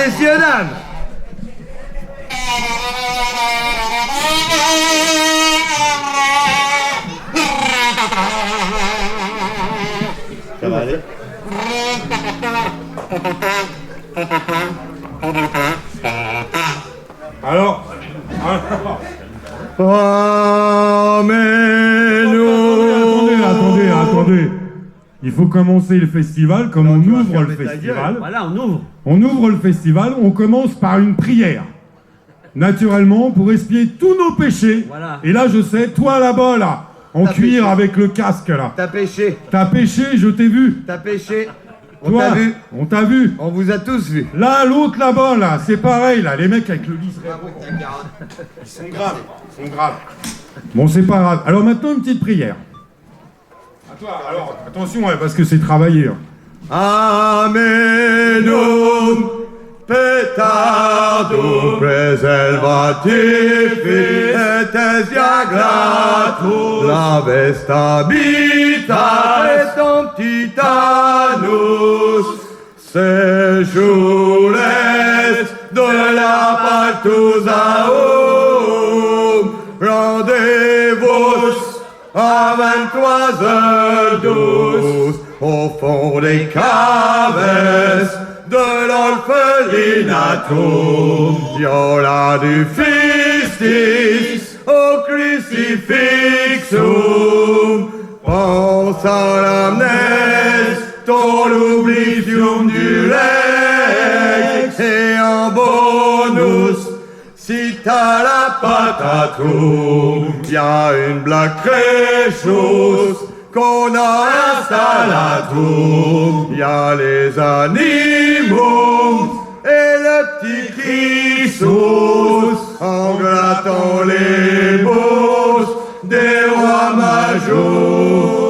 messieurs, dames. Ça va aller? Alors, attendez. Il faut commencer le festival comme on ouvre le festival. Voilà, on ouvre. On ouvre le festival, on commence par une prière. Naturellement, pour expier tous nos péchés. Voilà. Et là, je sais, toi là-bas, là, en cuir avec le casque, là. T'as péché. T'as péché, je t'ai vu. T'as péché. On Toi, t'a vu. on t'a vu. On vous a tous vu. Là, l'autre là-bas, là, c'est pareil, là, les mecs avec le liseré. Ils sont graves. Bon, c'est pas grave. Alors maintenant, une petite prière. À toi, alors, attention, parce que c'est travaillé. Amenum petardum preservativi et esia gratus la vestabita et titanus sejures de la Paltusaum rendez-vous à 23h12 au fond des caves de l'orphelinatum, viola du fistis au crucifixum, pense à l'amnèse, ton l'oblivium du lex, et en bonus, si t'as la patatum, y'a une blague très chose qu'on a installatum, y'a les animaux et le petit Christus en grattant les bosses des rois majors.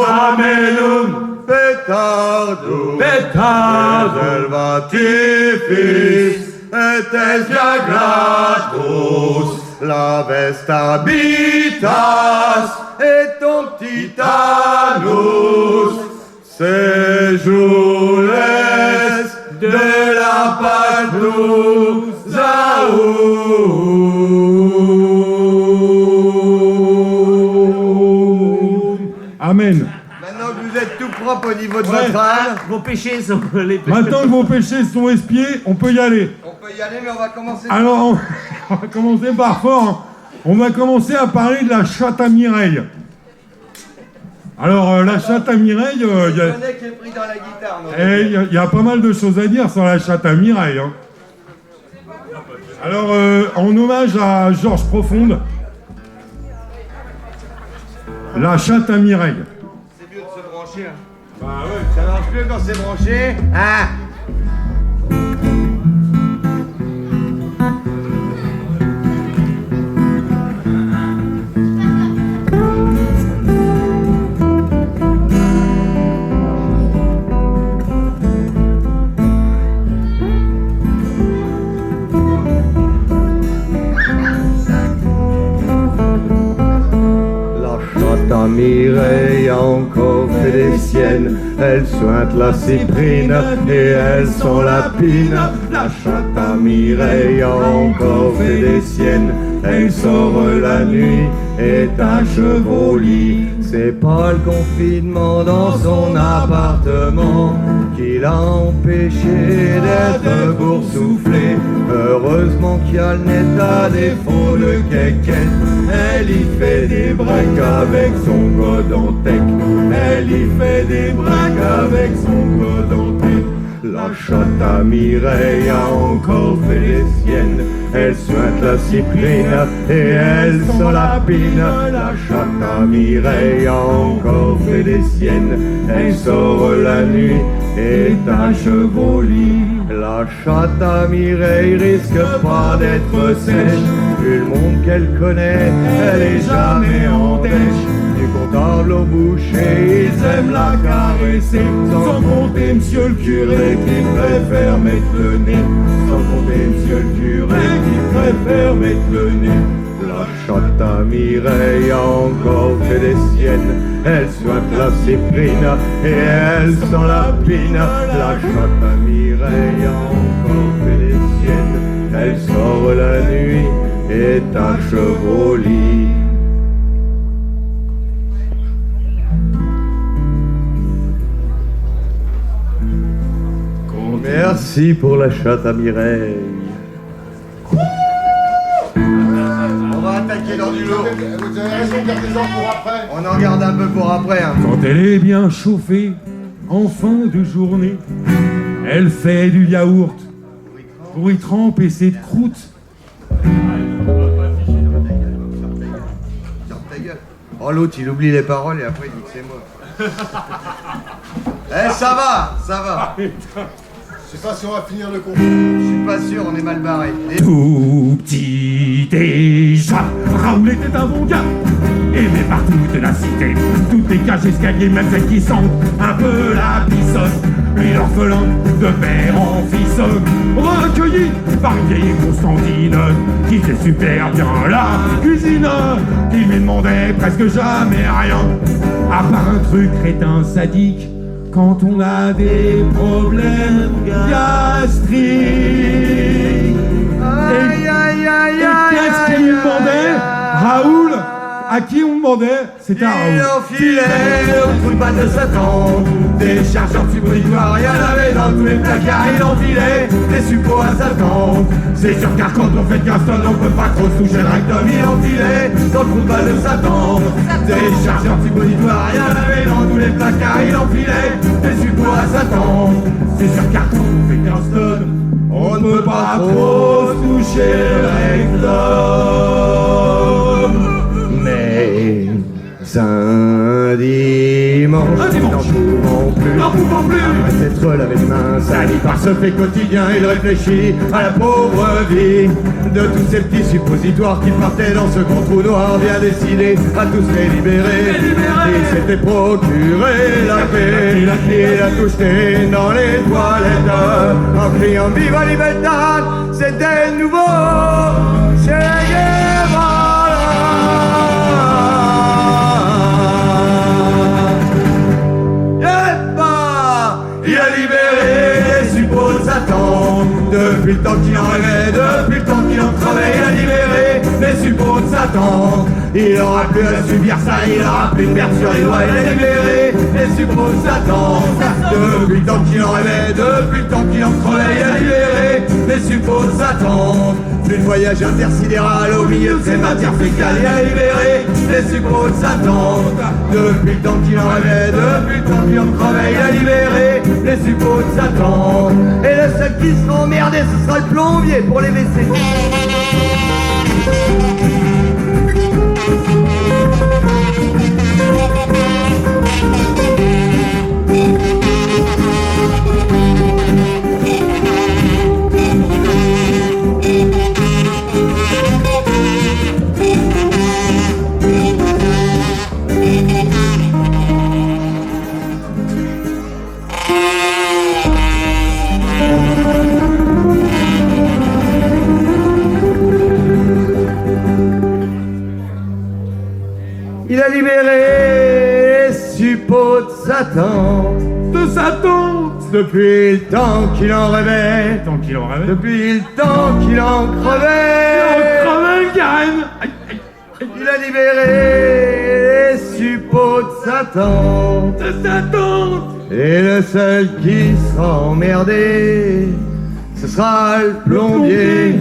Amenum, petardum, preservatifis et esia gratus, la vestabitas et ton titanus, séjours de la Paltusaum. Amen. Maintenant que vous êtes tout propre au niveau de votre âme, vos péchés sont les péchés. Maintenant que vos péchés sont expiés, on peut y aller. On peut y aller, mais on va commencer. Alors, on va commencer par fort. Hein. On va commencer à parler de la chatte à Mireille. Alors, la chatte à Mireille, Je connais qui est pris dans la guitare. il y a pas mal de choses à dire sur la chatte à Mireille. Hein. Alors, en hommage à Georges Profonde, la chatte à Mireille. C'est mieux de se brancher. Hein. Bah ouais. Ça marche mieux quand c'est branché. Ah. Mireille a encore fait des siennes, elle sointe la cyprine et elle sent la pine. La chatte à Mireille a encore fait des siennes, elle sort la nuit et tâche au lit. C'est pas le confinement dans son appartement qui l'a empêché d'être boursouflé. Heureusement qu'il y a le net à défaut de quéquette. Elle y fait des breaks avec son godantec. Elle y fait des breaks avec son godantec. La chatte à Mireille a encore fait les siennes. Elle sointe la cyprine et elle sent la pine. La chatte à Mireille a encore fait les siennes. Elle sort la nuit et tâche vos lits. La chatte à Mireille risque pas d'être sèche. Vu le monde qu'elle connaît, elle est jamais en dèche. Du comptable au boucher, ils aiment la caresser. Sans compter monsieur le curé qui préfère mettre le nez. Sans compter monsieur le curé qui préfère mettre le nez. La chatte à Mireille a encore fait des siennes. Elle sointe la cyprine et elle sent la pine. La chatte à Mireille a encore fait des siennes. Elle sort la nuit et tâche au lit. Merci pour la chatte à Mireille. On va attaquer dans du lourd. Vous avez raison, gardez-en pour après. On en garde un peu pour après. Hein. Quand elle est bien chauffée, en fin de journée, elle fait du yaourt pour y tremper ses croûtes. Ferme ta gueule. Oh, l'autre, il oublie les paroles et après il dit que c'est moi. Eh, ça va, ça va. Je sais pas si on va finir le concours. Je suis pas sûr, on est mal barré. Tout petit déjà, Raoul était un bon gars, aimé par toute la cité. Toutes les cages escaliers, même celles qui sentent un peu la pissonne. Puis l'orphelin de père en fils, recueilli par une vieille Constantine qui fait super bien la cuisine, qui lui demandait presque jamais rien, à part un truc crétin sadique quand on a des problèmes gastriques. Aïe, aïe, aïe, aïe, Qu'est-ce qu'il me demandait, Raoul? À qui on demandait? C'était à Il Raoul. enfilait au trou de balle de Satan des chargeurs subbritoires, il y en avait dans tous les placards, il enfilait des suppos à Satan. C'est sûr car quand on fait de Gaston, on peut pas trop se toucher le rectum, il enfilait dans le trou de balle de Satan des chargeurs subbritoires, il y en avait dans tous les placards, il enfilait des suppos à Satan. C'est sûr car quand on fait Gaston, on ne peut pas trop se toucher le rectum. Mais un dimanche, n'en pouvant plus, après s'être lavé les mains, sali par ce fait quotidien, il réfléchit à la pauvre vie de tous ces petits suppositoires qui partaient dans ce grand trou noir, bien décidé à tous les libérer. Il s'était procuré la paix, il a tout jeté dans les toilettes en criant Viva Libertad, c'était nouveau chez Guevara. Il a libéré les suppos de Satan. Depuis le temps qu'il en rêvait, depuis le temps qu'il en travaillait, il a libéré les suppos de Satan. Il aura plus à subir ça, il aura plus de merde sur les doigts. Il a libéré les suppos de Satan. Depuis le temps qu'il en rêvait, depuis le temps qu'il en crevait, il a libéré les suppos de Satan. Plus de voyage intersidéral au milieu de ces matières fécales, il a libéré les suppos de Satan. Depuis le temps qu'il en rêvait, depuis le temps qu'il en crevait, il a libéré les suppos de Satan. Et le seul qui sera emmerdé, ce sera le plombier pour les WC. Il a libéré les suppos de Satan. De Satan. Depuis le temps qu'il en rêvait. Tant qu'il en rêvait. Depuis le temps qu'il en crevait. Crevait, Karen. Il a libéré les suppos de Satan. De Satan. Et le seul qui sera emmerdé, ce sera le plombier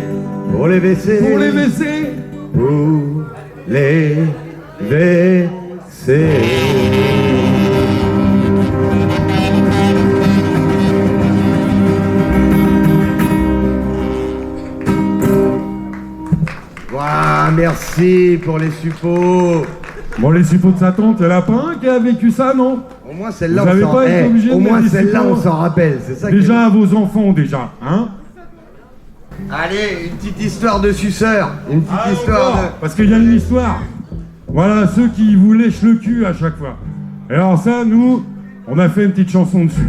pour les WC. Pour les WC. Pour les WC. Voilà, merci pour les suppos. Bon, les suppos de Satan, t'es lapin qui a vécu ça, non? Au moins celle-là, Vous on avez s'en pas été obligé de au moins mettre des celle-là, suppos. on s'en rappelle. C'est ça qui est- Déjà à vos enfants, déjà, hein? Allez, une petite histoire de suceur. Une petite Ah, histoire encore, de... parce qu'il y a une histoire. Voilà, ceux qui vous lèchent le cul à chaque fois. Et alors ça, nous, on a fait une petite chanson dessus.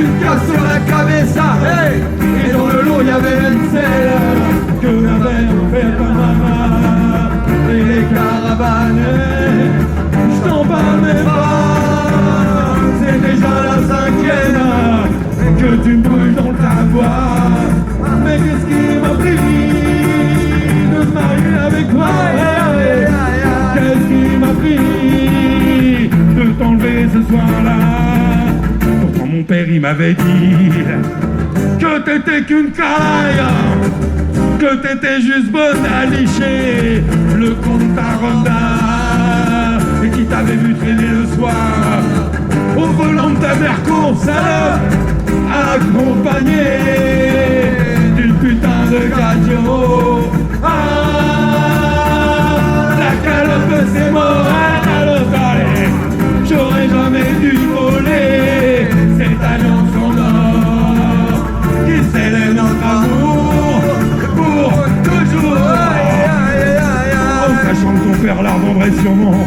une casse sur la cabeza, hey. Et dans le lot, il y avait une selle que m'avait offert ta maman. Et les caravanes, je t'en parle même pas. C'est déjà la 5e que tu me brûles dans ta voix. Mais qu'est-ce qui m'a pris de me marier avec toi? Qu'est-ce qui m'a pris de t'enlever ce soir-là? Pourtant mon père il m'avait dit que t'étais qu'une caille, que t'étais juste bonne à licher le compte à Ronda, et qui t'avait vu traîner le soir au volant de ta Merco, salope, accompagné d'une putain de gadio. Ah, la calope c'est mort, la calope, allez, j'aurais jamais dû voler cette alliance en or qui scellait notre amour pour toujours. En sachant que ton père la revendrait sûrement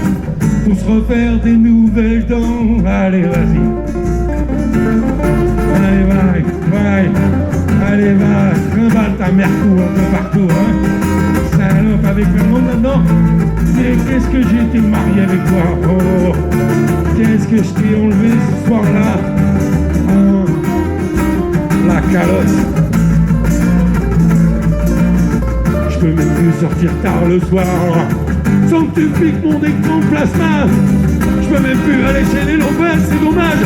pour se refaire des nouvelles dents. Allez, vas-y. Allez, va. Allez, va. Trimballe ta Merco un peu partout, hein. Salope avec le monde là-dedans. Mais qu'est-ce que j'ai été marié avec toi? Oh, qu'est-ce que je t'ai enlevé ce soir-là? Hein, la calotte. Je peux même plus sortir tard le soir sans que tu piques mon écran de plasma. Je peux même plus aller chez les Lopez, c'est dommage.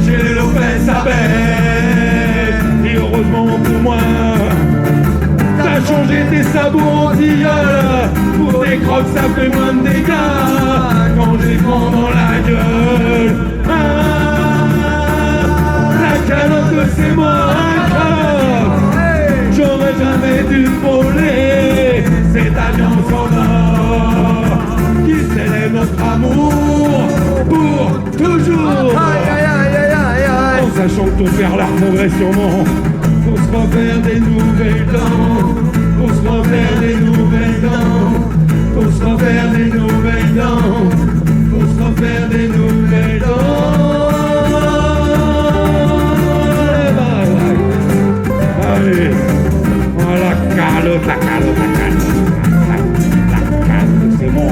Chez les Lopez, ça baisse. Et heureusement pour moi, t'as changé tes sabots en tilleul. Pour tes crocs, ça fait moins de dégâts quand j'ai vent dans la gueule. Ah, la calotte, c'est moi, calotte. J'aurais jamais dû voler cette alliance en or qui scellait notre amour pour toujours. En sachant que ton père la reprendrait sûrement pour se refaire des nouvelles dents, pour se refaire des nouvelles dents, pour se refaire des nouvelles dents, pour se refaire des nouvelles dents. Allez, la calotte, c'est bon.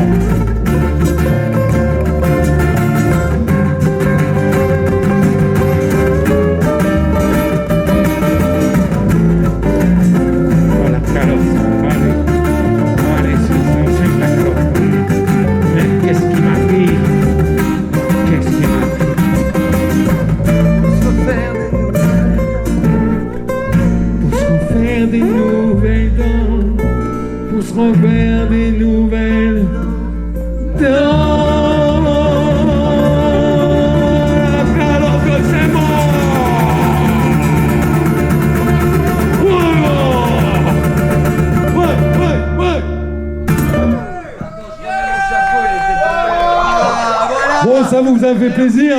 Refaire des nouvelles dents. Alors que c'est mort. Ouais. Bon, ça vous a fait plaisir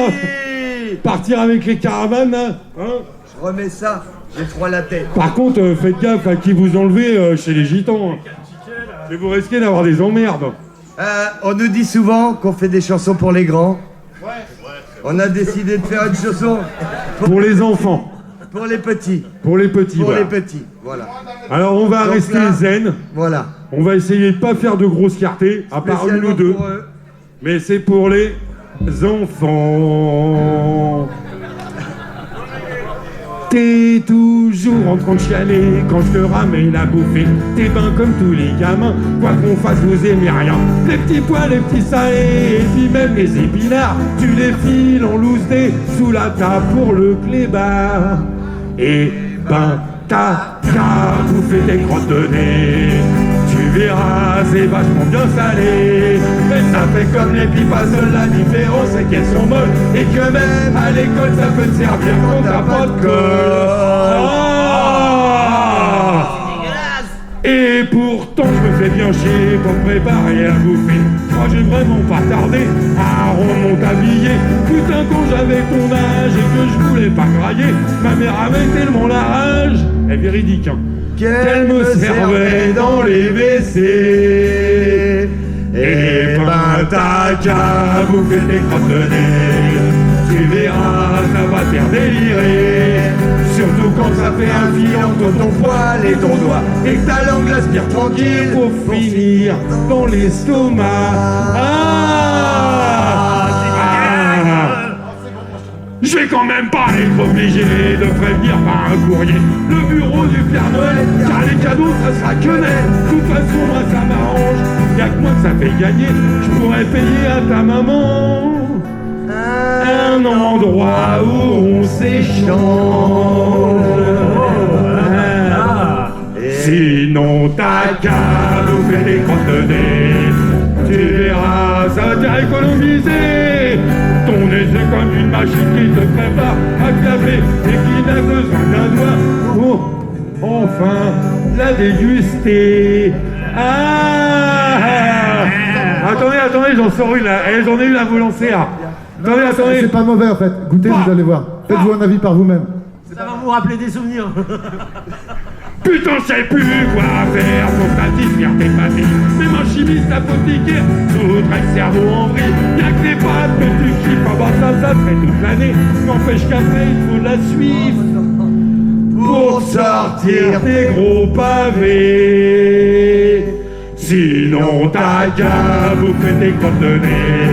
partir avec les caravanes, hein? Je remets ça, j'ai froid la tête. Par contre, faites gaffe à qui vous enlevez chez les gitans. Et vous risquez d'avoir des emmerdes. On nous dit souvent qu'on fait des chansons pour les grands. On a décidé de faire une chanson Pour les enfants. pour les petits. Pour les petits, Pour voilà. les petits, voilà. Alors on va Donc rester là, zen. Voilà. On va essayer de pas faire de grosses quartés, à part une ou Spécialement deux. pour eux. Mais c'est pour les enfants. T'es toujours en train de chialer quand je te ramène à bouffer. T'es ben comme tous les gamins, quoi qu'on fasse vous aimez rien. Les petits pois, les petits salés, et puis même les épinards, tu les files en loose dé sous la table pour le clébard. Et ben t'as qu'à bouffer tes crottes de nez. Tu verras, c'est vachement bien salé. Mais ça fait comme les pipas, seule la différence c'est qu'elles sont molles. Et que même à l'école ça peut te servir quand t'as pas de colle. Et pourtant je me fais bien chier pour préparer à bouffer. Moi j'ai vraiment pas tardé à rendre mon tablier. Putain quand j'avais ton âge et que je voulais pas grailler, ma mère avait tellement la rage, elle est véridique hein, qu'elle me servait dans les WC. Et ben t'as qu'à bouffer tes crottes de nez. Tu verras, ça va te faire délirer. Surtout quand ça fait un fil entre ton poil et ton doigt et que ta langue l'aspire tranquille pour finir dans l'estomac. Je vais quand même pas être obligé de prévenir par un courrier le bureau du Père Noël, car les cadeaux ça sera que neige. De toute façon moi ça m'arrange, y'a que moi que ça fait gagner. Je pourrais payer à ta maman un endroit où on s'échange. Sinon t'as qu'à nous faire des crottes de nez. Tu verras, ça va t'économiser. Ton nez c'est comme une machine qui te prépare à claver et qui n'a besoin d'un doigt pour enfin la déguster. Attendez, j'en sors une là. J'en ai une à vous lancer là. Attendez. C'est pas mauvais en fait. Goûtez, vous allez voir. Faites-vous un avis par vous-même. Ça va vous rappeler des souvenirs. Putain, je sais plus quoi faire pour satisfaire tes papilles. Même un chimiste apothicaire voudrait le cerveau en vrille. Y'a que les pattes que tu kiffes. Ah bah ça fait toute l'année. N'empêche qu'après il faut la suivre pour sortir des gros pavés. Sinon t'as qu'à bouffer tes crottes de nez.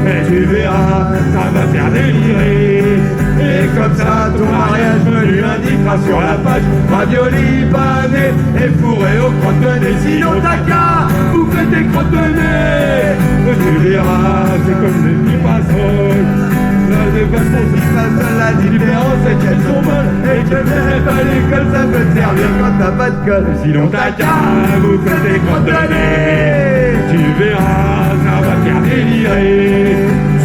Et tu verras, ça va faire délirer. Et comme ça, ton mariage menu indiquera sur la page ravioli, pané et fourré aux crottes de nez. Sinon t'as qu'à bouffer tes crottes de nez. Et tu verras, c'est comme les petits passerolles. La différence c'est qu'elles sont bonnes et que même à l'école ça peut te servir quand t'as pas de colle. Sinon t'as qu'à bouffer tes crottes de nez. Tu verras, ça va faire délirer.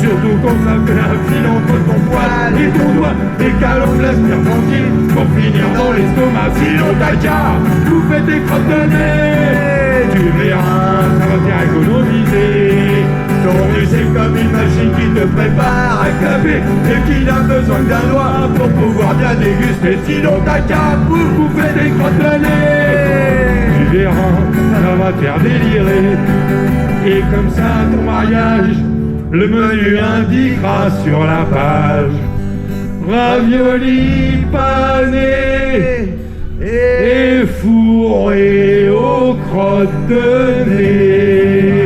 Surtout quand ça fait un fil entre ton poil et ton doigt et qu'à l'on l'aspire tranquille pour finir dans l'estomac. Sinon t'as qu'à bouffer tes crottes de nez. Tu verras, ça va faire économiser. Ton nez c'est comme une machine qui te prépare à claver et qui n'a besoin d'un doigt pour pouvoir bien déguster. Sinon t'as qu'à bouffer des crottes de nez. Tu verras, ça va te faire délirer. Et comme ça ton mariage, le menu indiquera sur la page ravioli pané et fourré aux crottes de nez.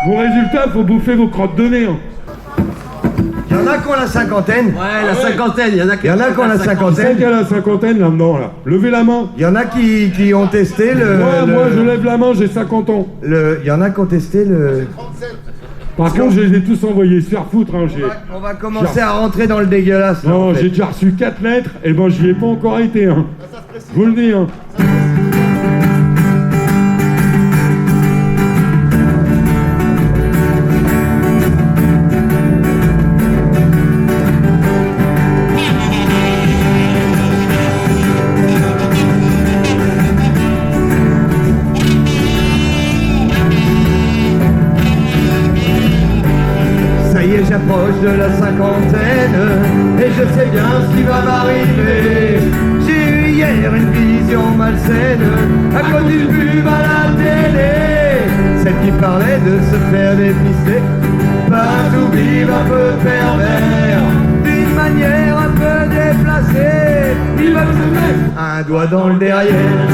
Vos résultats, faut bouffer vos crottes de nez. Il y en a qui ont la cinquantaine. Ouais, la cinquantaine, il y en a qui ont la cinquantaine. Qui a la cinquantaine là-dedans là? Levez la main. Il y en a qui ont testé le... Moi je lève la main, j'ai 50 ans. Il y en a qui ont testé le... Par contre, je les ai tous envoyés se faire foutre. Hein, On va commencer à rentrer dans le dégueulasse. Non, en fait. J'ai déjà reçu 4 lettres, et ben j'y ai pas encore été. Hein. Je vous le dis. Hein. J'approche de la cinquantaine et je sais bien ce qui va m'arriver. J'ai eu hier une vision malsaine à cause d'une pub à la télé. Celle qui parlait de se faire dépister par un toubib un peu pervers, d'une manière un peu déplacée. Il va se mettre un doigt dans le derrière.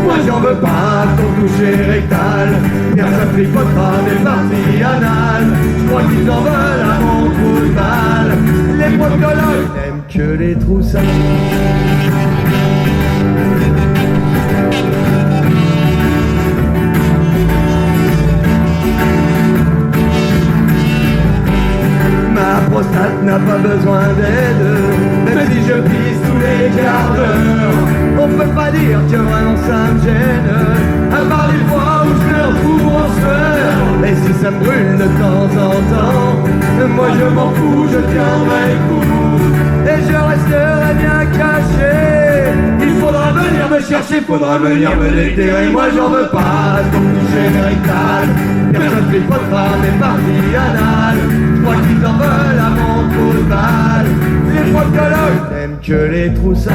Moi j'en veux pas ton toucher rectal, car ça tripotera des parties anales. Je crois qu'ils en veulent à mon trou de balle. Les proctologues n'aiment que les trous sales. Ma prostate n'a pas besoin d'aide, même si je pisse tous les quarts d'heure. On peut pas dire que vraiment ça me gêne, à part les fois où je pleure pour en sueur. Et si ça me brûle de temps en temps, moi je m'en fous, je tiendrai le coup et je resterai bien caché. Il faudra venir me chercher, faudra venir me déterrer. Moi j'en veux pas ton toucher rectal, personne ne pas mes parties anales. Je crois qu'ils en veulent à mon trou de balle. Les proctologues n'aiment que les trous sales.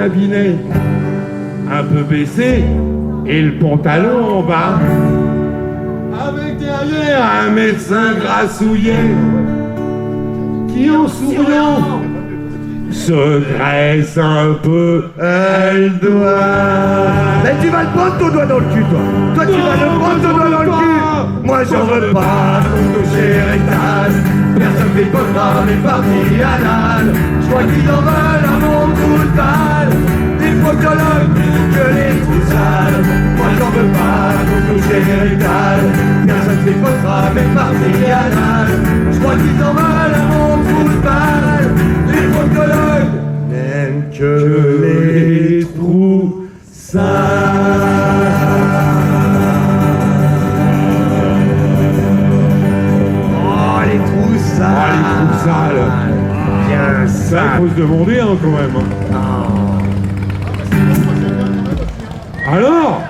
cabinet, un peu baissé, et le pantalon en bas. Avec derrière un médecin grassouillet, qui en souriant se graisse un peu, elle doit. Mais tu vas le prendre ton doigt dans le cul, toi. Toi, tu vas le prendre ton doigt dans le cul. Moi, j'en veux pas ton toucher rectal. Personne fait pas les parties anales. Je crois qu'ils en veulent à mon trou de balle. Des proctologues plus que les trous sales. Moi, j'en veux pas ton toucher rectal. Personne fait pas mes parties anales. Je crois qu'ils en veulent à mon trou de balle. Les proctologues n'aiment que les trous sales. Oh, les trous sales. Ah, les trous sales. Bien Ça, sale. faut se demander, hein, quand même. Alors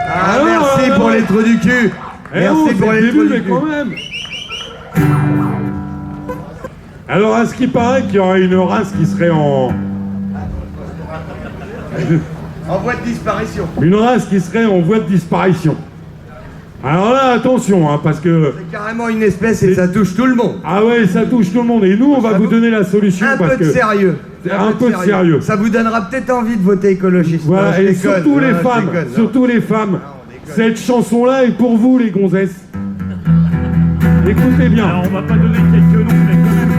Ah, Alors, merci pour les trous du cul. Eh Merci oh, pour c'est les le trous début, du mais cul. quand même. Alors, à ce qui paraît qu'il y aurait une race qui serait en... En voie de disparition. Une race qui serait en voie de disparition. Alors là, attention, hein, parce que... C'est carrément une espèce et ça touche tout le monde. Ah ouais, ça touche tout le monde. Et nous, on va vous donner la solution Un parce peu de que... sérieux. Un peu de sérieux. Ça vous donnera peut-être envie de voter écologiste. Voilà, Non, je et déconne. surtout les Non, je femmes, déconne, non. surtout les femmes. Cette chanson-là est pour vous, les gonzesses. Écoutez bien. Alors, on va pas donner quelques noms, mais quand même.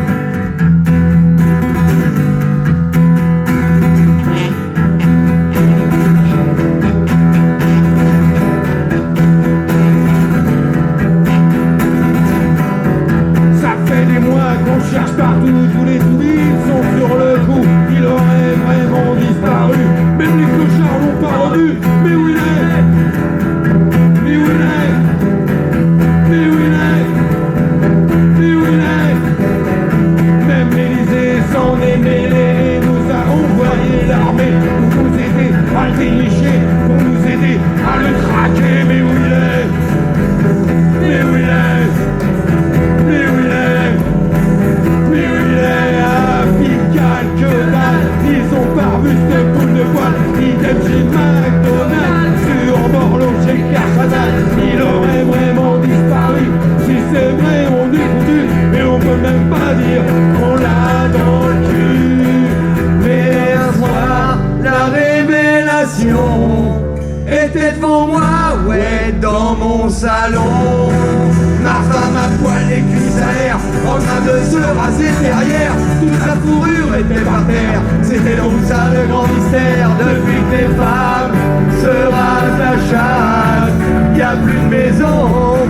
Ça fait des mois qu'on cherche partout, tous les touristes sont sur le coup. Il aurait vraiment disparu, même les clochards l'ont pas rendu. Mais où il est? Mais où il est? Mais où il est? Mais où il est? Même l'Élysée s'en est mêlé, nous a envoyé l'armée pour nous aider à le dénicher, pour nous aider à le traquer. Mais où il est? Mais où il est? Mais où il est? Mais où il est? À Pigalle, que dalle. Ils ont pas revu cette poule de poil. Idem chez McDonald's, sur Borloo chez Carchadal. Il aurait vraiment disparu. Si c'est vrai, on est foutu. Mais on peut même pas dire qu'on l'a dans le cul. Mais un soir, la révélation était devant moi, ouais, dans mon salon. Ma femme à poil et cuisses à l'air, en train de se raser derrière. Toute sa fourrure était par terre. C'était donc ça le grand mystère. Depuis que les femmes se rasent la chatte, y a plus de maison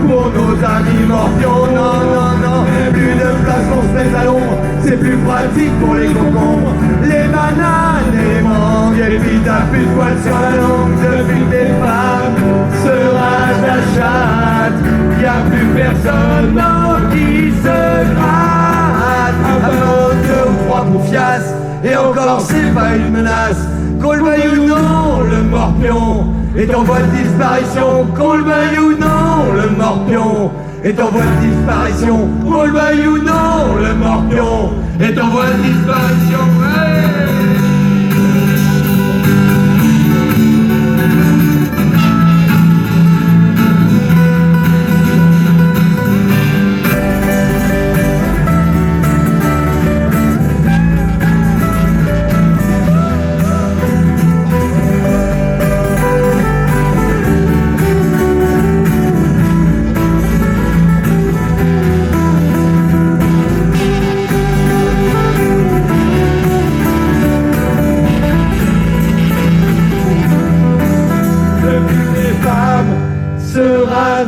pour nos amis morpions. Non, non, non, plus de place pour se mettre à l'ombre. C'est plus pratique pour les concombres, les bananes et les mangues. Et puis t'as plus de poils sur la langue. Depuis que les femmes se rasent la chatte, y a plus personne non, qui se gratte. À part 2 ou 3 bouffiasses, et encore c'est pas une menace. Qu'on le veuille ou non, le morpion est en voie de disparition. Qu'on le veuille ou non, le morpion est en voie de disparition. Qu'on le veuille ou non, le morpion est en voie de disparition.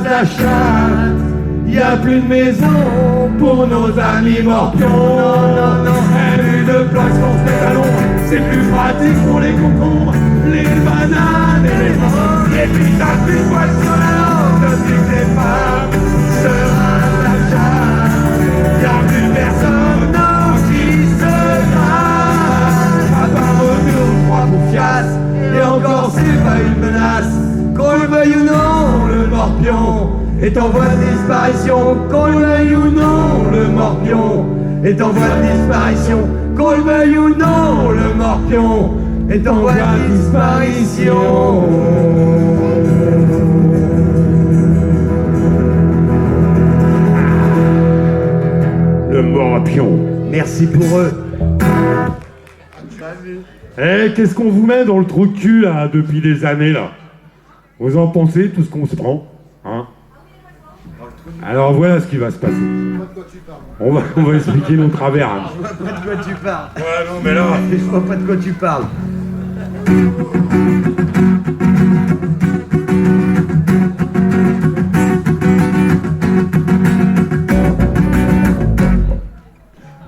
La chatte, y a plus de maison pour nos amis morpions. Non, non, non, plus de place pour se mettre à l'ombre. C'est plus pratique pour les concombres, les bananes et les mangues. Et puis t'as plus de poils sur la langue. Depuis que les femmes se rasent la chatte, y a plus personne non, qui se gratte. À part 2 ou 3 bouffiasses, et encore c'est pas une menace. Qu'on le veuille ou non, le morpion est en voie de disparition. Qu'on le veuille ou non, le morpion est en voie de disparition. Qu'on le veuille ou non, le morpion est en voie de disparition. Le morpion. Merci pour eux. Eh, qu'est-ce qu'on vous met dans le trou de cul, là, depuis des années, là? Vous en pensez, tout ce qu'on se prend, hein? Alors voilà ce qui va se passer. On va expliquer nos travers. Hein. Je vois pas de quoi tu parles. Ouais, non, mais là... Je vois pas de quoi tu parles.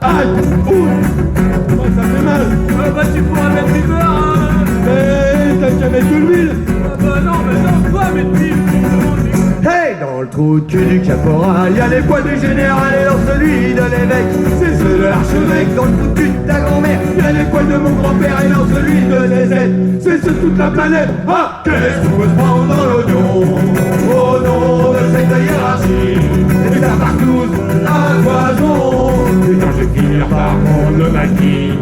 Aïe! Ouh! Oh, ça fait mal! Bah tu pourras mettre du beurre, hein. Mais t'as qu'à mettre de l'huile! Bah non, mais non, quoi, mais Hey, dans le trou de cul du caporal, y a les poids du général et dans celui de l'évêque, c'est ceux de l'archevêque. Dans le trou de cul de ta grand-mère, y a les poils de mon grand-père et dans celui de l'Ézette, c'est ceux de toute la planète. Ah, qu'est-ce qu'on peut se prendre dans l'oignon au nom de cette hiérarchie? Et ça part tous à foison. Putain, je vais finir par prendre le maquis!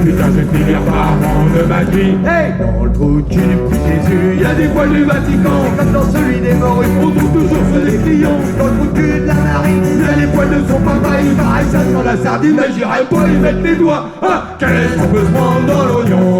Putain, je vais finir par prendre le maquis! Hey, dans le trou de cul du petit Jésus, y a des poils du Vatican, comme dans celui des morts, on trouve toujours ceux des clients. Dans le trou de cul de la marine, y a les poils de son papa, il paraît ça sur la sardine, mais j'irai pas y mettre les doigts. Ah, qu'est-ce qu'on peut se prendre dans l'oignon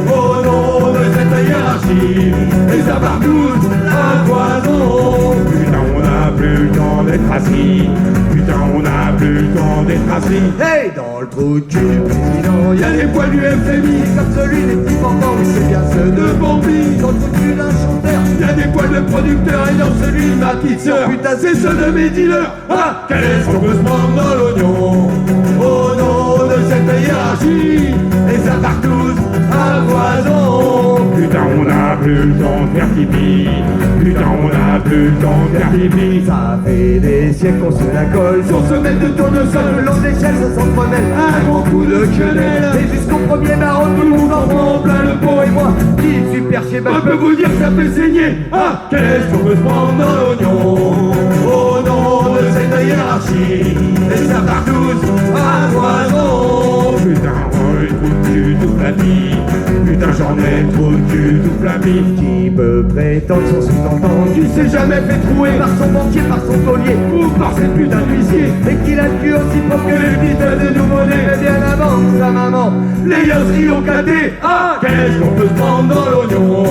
au nom de cette hiérarchie? Et ça part tous à foison. Putain, on n'a plus le temps d'être assis! Putain, on n'a plus le temps d'être assis! Hey, dans le trou de cul du président, y a les poils du FMI, comme celui des petits enfants, oui c'est bien ceux de Bambi. Dans le trou de cul d'un chanteur, y a des poils de producteur et dans celui de ma petite sœur, putain c'est ceux de mes dealers. Ah, qu'est-ce qu'on peut se prendre dans l'oignon au nom de cette hiérarchie? Et ça part tous à foison. Putain, on n'a plus le temps de faire pipi! Putain, on n'a plus le temps de faire pipi! Ça fait des siècles qu'on se la colle sur ce mètre de tournesol, le long d'échelle ça s'entremêle, un grand coup de quenelle. Et jusqu'au premier baron, tout le monde en prend plein le pot. Et moi, qui suis perché, bah je peux vous dire que ça fait saigner. Ah, qu'est-ce qu'on peut se prendre dans l'oignon au nom de cette hiérarchie? Et ça part tous à foison. Putain, j'en ai trop de cul toute la vie! Putain, j'en ai trop de cul toute la vie! Qui peut prétendre son sous-entendre qui s'est jamais fait trouer par son banquier, par son taulier ou par cette putain d'huissier, et qu'il a le cul aussi propre que les petites de nouveau-nés, mais bien avant sa maman, les yosseries ont gâté. Ah, qu'est-ce qu'on peut se prendre dans l'oignon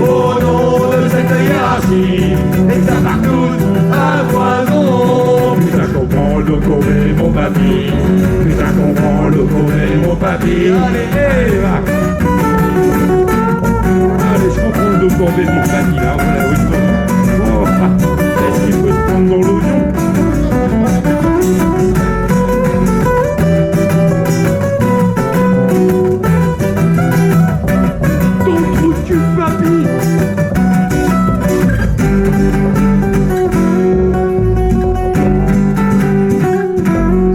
au nom de cette hiérarchie? Et ça part tous à foison. Putain, je comprends le coré, mon papy! Putain, je comprends le coré, mon papy! Allez, va! Allez, je comprends le coré, mon papy, là, voilà, oui, oh, est-ce qu'il peut se prendre dans l'oignon? ton trou de cul, papy.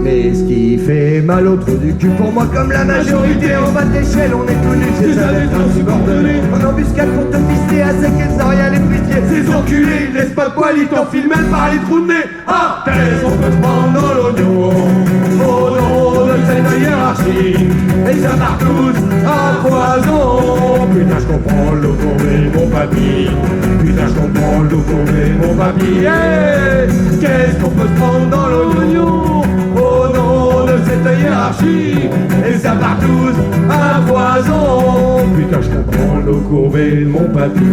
Mais ce qui fait mal au trou du cul, pour moi comme la majorité en bas de l'échelle, on est connus, c'est ça d'être insubordonné. En embuscade pour te pister à sec et sans rien les fritiers. Ces enculés, ils laissent pas de poil, ils t'enfilent même par les trous de nez. Ah, qu'est-ce qu'on peut se prendre dans l'oignon au nom de cette hiérarchie? Et ça part tous à foison. Putain, je comprends le coré, mon papy! Putain, je comprends le coré, mon papy! Hey, qu'est-ce qu'on peut se prendre dans l'oignon au nom de cette hiérarchie? Et ça part tous à foison. Putain, je comprends le courbé de mon papy.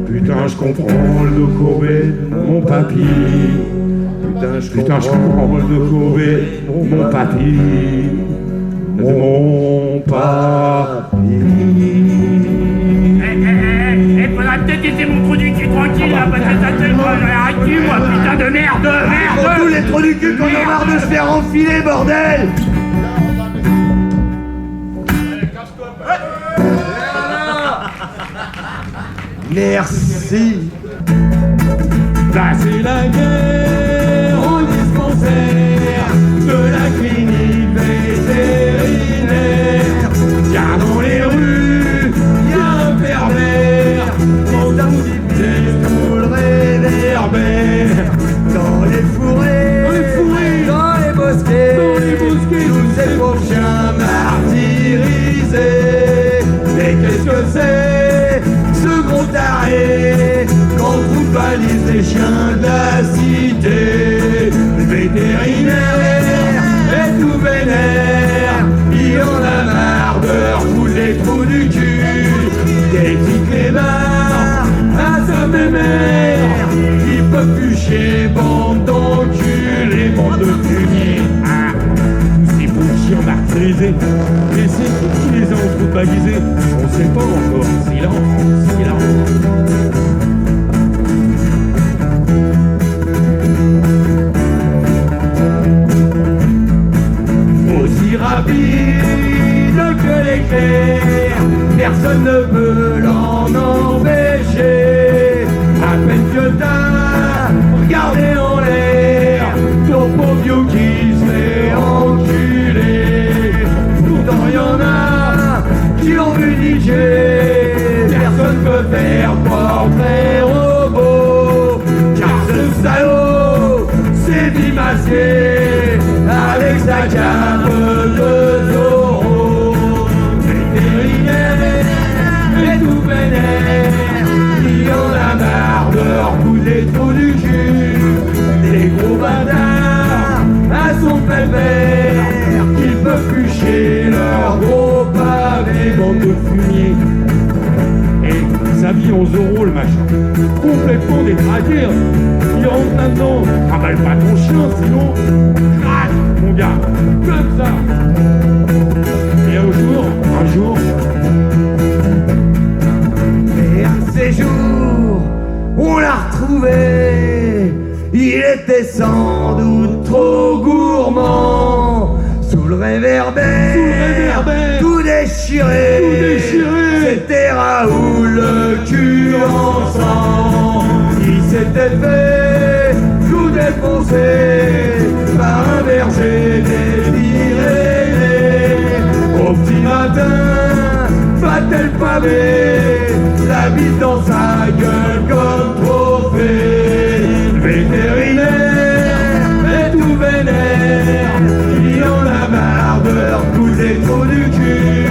Putain, je comprends le courbé de mon papy. Putain, je comprends le courbé de mon papy. Mon papy. faudra peut-être laisser mon trou du cul tranquille là, parce que ça te moi, arrête moi, putain de merde, merde! Tous les trous du cul qu'on a marre de se faire enfiler, bordel! Merci. Là c'est la guerre au dispensaire de la clinique vétérinaire. Car dans les rues, y'a un pervers, Dans un petit tout le réverbère. dans les fourrés, dans les bosquets, tous ces pauvres chiens Et qu'est-ce que c'est, ce gros taré, quand on balise les chiens de la cité? Le vétérinaire est tout vénère, il en a marre de refouler les trous du cul. Des petits clébards à sa mémère, ils peuvent plus chier, bande d'enculés, bande de fumier. Ah, tous ces bons chiens martyrisés, laissez qui les a entre-baguisés, on sait pas encore. Silence, silence. Aussi rapide que l'éclair, personne ne peut l'en empêcher. À peine que t'as regardé en l'air, ton pauvre vieux qui se fait enculer. Pourtant y'en a qui l'ont vu nicher, personne peut faire portrait robot, car ce salaud s'est dit masqué avec sa cape de Zorro. Vétérinaire est tout vénère, il en a marre de recoudre les trous du cul. Des gros bâtards à son pépère, qu'ils peuvent plus chier leur gros pavé, bande de fumier. Et sa vie en Zorro, le machin, complètement détraqué. Il rentre maintenant, travaille pas ton chien, sinon, crac, mon gars, comme ça. Et un jour, et un de ces jours, on l'a retrouvé. Il était sans doute trop gourmand, sous le réverbère, tout déchiré. C'était Raoul le cul en sang. Il s'était fait tout défoncer par un berger des Pyrénées. Au petit matin, battait le pavé, la bite dans sa gueule comme trophée. Le vétérinaire est tout vénère, il en a marre de recoudre les trous du cul.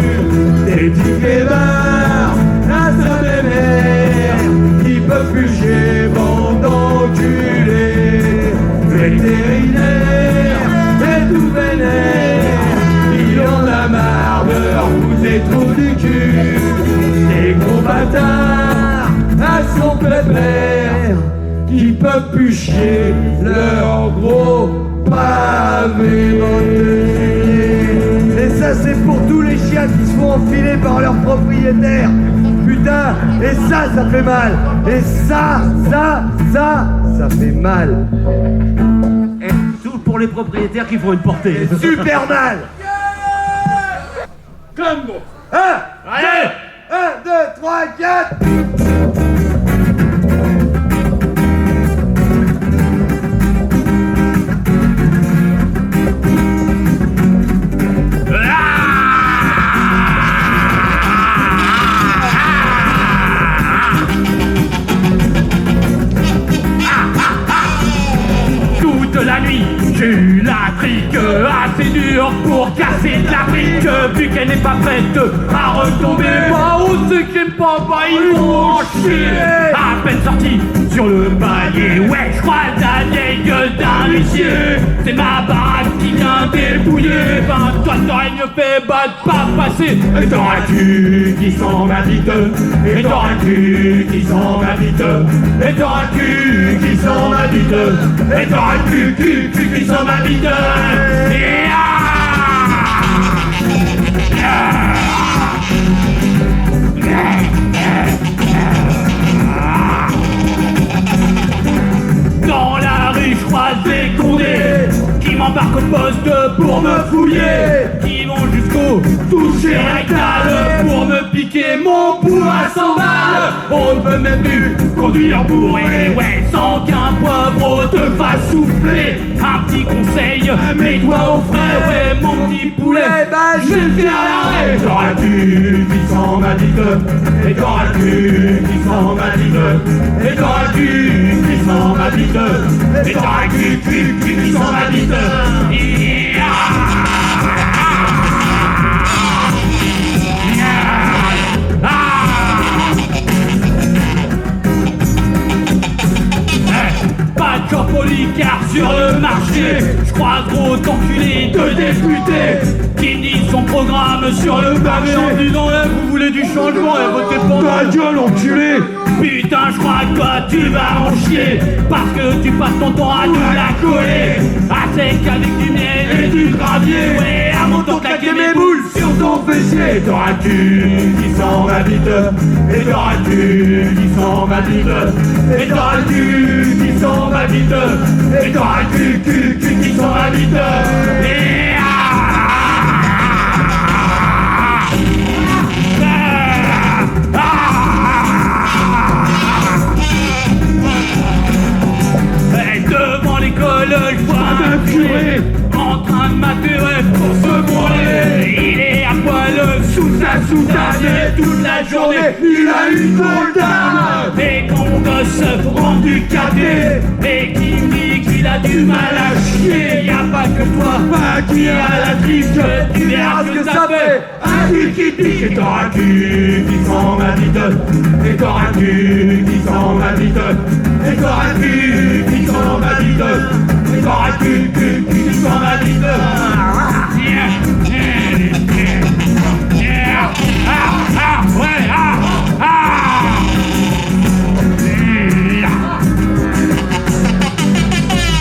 Des petits clébards à sa mémère, qui peuvent plus chier, bande d'enculés. Le vétérinaire est tout vénère, il en a marre de recoudre les trous du cul. Des gros bâtards à son pépère, qui peuvent plus chier leur gros pavé. Et ça c'est pour tous les chiens qui se font enfiler par leur propriétaire. Putain, et ça fait mal. Et ça fait mal. Et tout pour les propriétaires qui font une portée. Et super mal. comme bon. 1, 2, 3, 4. La nuit, j'ai eu la trique assez dure pour casser de la brique. Vu qu'elle n'est pas prête à retomber, bah on sait qu'elle pas, bah ils vont en chier. À peine sorti sur le palier, ouais je crois la vieille gueule d'un huissier. C'est ma baraque qui vient dépouiller. Ben toi t'aurais mieux fait bah de pas passer. Et t'auras un cul qui s'en va vite. Et t'auras un cul qui s'en va vite. Et t'auras un cul qui s'en va vite. Et t'auras un cul qui s'en va vite. Dans la rue, je croise des condés qui m'embarquent au poste pour me fouiller, qui vont jusqu'au toucher rectal pour me piquer mon pouls à 100 balles. On ne peut même plus conduire bourré, ouais, sans qu'un poivreau te fasse souffler. Un petit conseil, mets-toi au frais, ouais, mon petit poulet, bah je vais le faire l'arrêt. T'auras un cul qui s'en va vite, et t'auras un cul qui s'en va vite, et t'auras un cul qui s'en va vite, et t'auras un cul qui s'en va vite. ce député qui nie son programme sur le pavé en disant vous voulez du changement et votez pour Ta gueule, enculé! Putain, je crois que toi tu vas en chier parce que tu passes ton temps à nous la coller avec du miel et du gravier. Ouais, à mon tour claquer mes boules sur ton fessier. Et t'auras le cul qui sent ma bite. Et t'auras le cul qui sent ma bite. Et t'auras le cul qui sent ma bite. Et t'auras le cul qui sent ma bite. Et devant l'école, je vois un curé en train de m'attirer pour se brûler. Il est à poil sous sa soutane et toute la journée il a une coltane. Et quand mon gosse rentre du cadet et qui me dit qu'il a du mal à chier, y a pas que toi qui a la trique, tu verras ce que ça fait. Un cul qui pique et t'auras un cul qui sent ma bite. Et t'auras un cul qui sent ma bite. Et t'auras un cul qui sent ma bite. Et t'auras un cul qui sent ma bite.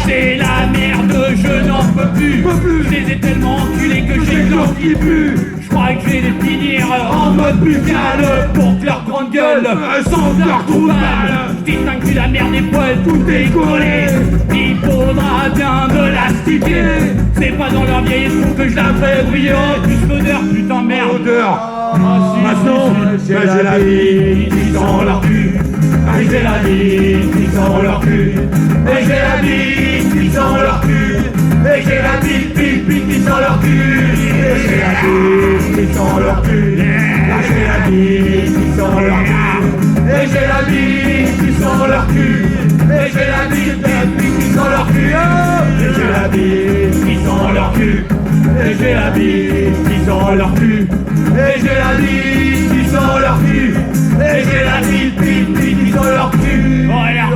C'est la merde, je n'en peux plus. Je les ai tellement enculés que j'ai le corps qui pue. Je crois que je vais les finir en mode buccal pour que leur grande gueule sans leur trou de balle. Je distingue plus la merde des poils, tout est collé. Il faudra bien de l'astiquer. C'est pas dans leur vieille trou que je la fais briller. Oh, plus l'odeur, putain merde. Odeur! Maintenant, j'ai la vie qui sent leur cul. J'ai la vie qui sent leur cul. Et j'ai la vie qui sent leur cul. Et j'ai la vie qui sent leur cul. Et j'ai la vie qui sent leur cul. Et j'ai la vie qui sent leur cul. Et j'ai la vie qui sent leur cul. Et j'ai la vie qui sent leur cul. Et j'ai la vie qui sent leur cul. Et j'ai la vie qui sent leur cul. Et j'ai la vie qui sent leur cul. Et j'ai la vie qui sent leur cul. Voilà.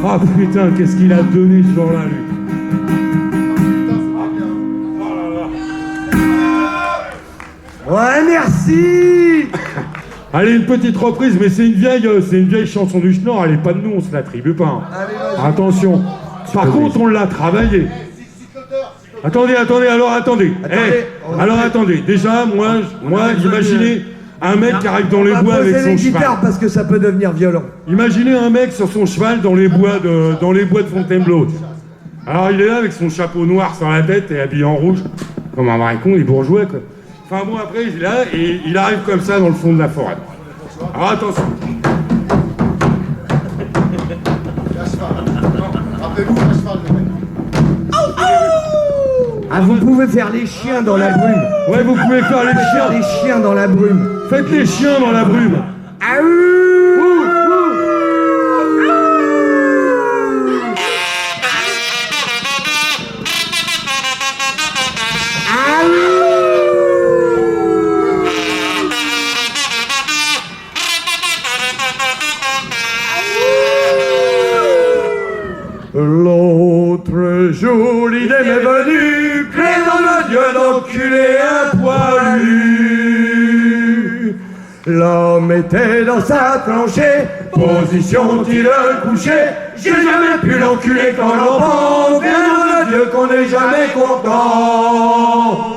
Ah putain, qu'est-ce qu'il a donné ce jour-là, lui. Ouais, merci. Allez, une petite reprise, mais c'est une vieille chanson du Schnorr, elle est pas de nous, on se l'attribue pas. Hein. Attention. Par contre, on l'a travaillé. Attendez. Attendez. Déjà, moi, imaginez un mec qui arrive dans les bois avec son cheval. Parce que ça peut devenir violent. Imaginez un mec sur son cheval dans les bois de Fontainebleau. Alors il est là avec son chapeau noir sur la tête et habillé en rouge, comme un maricon, les bourgeois quoi. Enfin bon, après il est là et il arrive comme ça dans le fond de la forêt. Alors attention. Rappelez-vous, la cheval, le mec. Ah, vous pouvez faire les chiens dans la brume. Ouais, vous pouvez faire les chiens. Les chiens dans la brume. Faites les chiens dans la brume. Ah L'autre jour, l'idée m'est venue, clé dans le Dieu d'enculer un poilu. L'homme était dans sa tranchée, position dit le coucher. J'ai jamais pu l'enculer quand l'on pense, bien dans le Dieu qu'on n'est jamais content.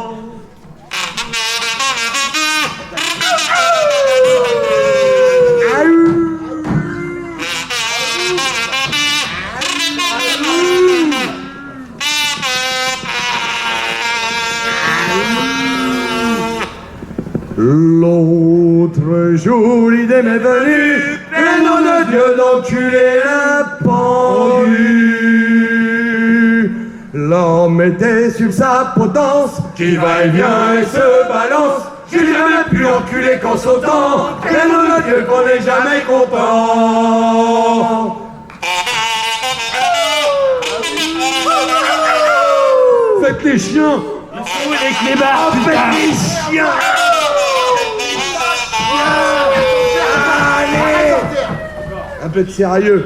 L'autre jour, l'idée m'est venue, et nom de Dieu d'enculer un pendu. L'homme était sur sa potence, qui va et vient et se balance. J'ai jamais pu l'enculer qu'en sautant, et nom de Dieu qu'on n'est jamais content. Faites les chiens. Les clébards, faites les chiens. Allez. Un peu de sérieux.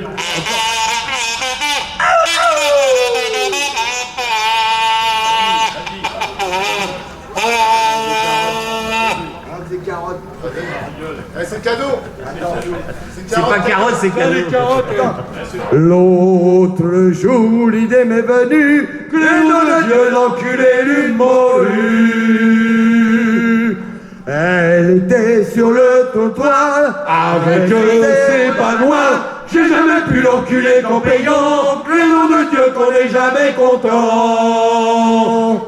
des carottes. C'est cadeau. C'est pas carotte, c'est cadeau. L'autre jour, l'idée m'est venue que le nom de Dieu l'enculé d'une morue. Elle était sur le trottoir avec ses panois. J'ai jamais pu l'enculer qu'en payant. Le nom de Dieu qu'on n'est jamais content.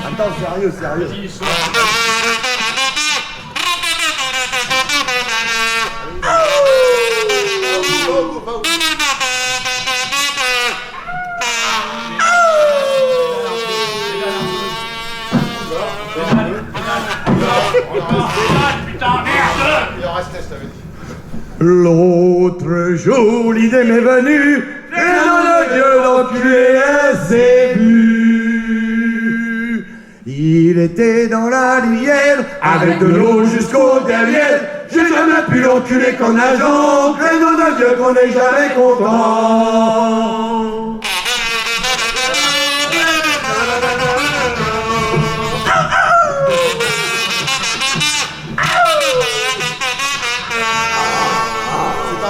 Attends, sérieux. L'autre jour, l'idée m'est venue, et dans le Dieu l'enculé s'est bu. Il était dans la lumière, avec de l'eau jusqu'au derrière. J'ai jamais pu l'enculer qu'en nageant, et dans le Dieu qu'on n'est jamais content.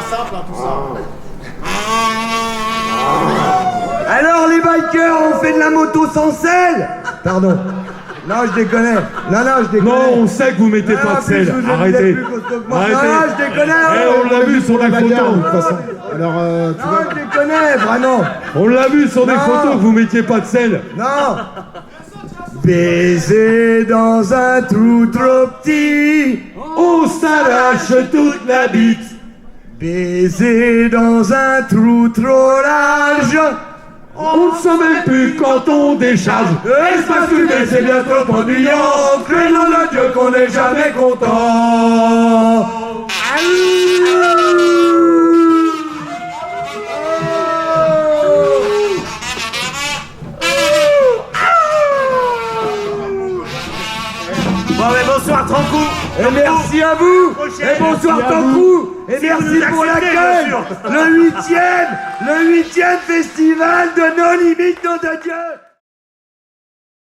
Simple, hein, tout ça. Alors les bikers ont fait de la moto sans selle. Pardon. Non, je déconne. Non, je déconne. Non, on sait que vous mettez pas de sel. Arrêtez. Arrêtez. Non, je déconne. On l'a vu sur les photos. De toute façon. Alors, tu Non, vois. je déconne, vraiment. On l'a vu sur des Non. photos que vous mettiez pas de sel. Non. Baiser dans un trou trop petit, on s'arrache toute la bite. Baiser dans un trou trop large, on ne sait même plus quand on décharge. Espace fumé, c'est bien trop ennuyant. Craignons le Dieu qu'on n'est jamais content. Bon, mais bonsoir, Trancou. Et merci à vous. Et bonsoir Tankou. Et merci vous pour acceptez, l'accueil. bien sûr. Le 8e festival de nos limites, nom de Dieu.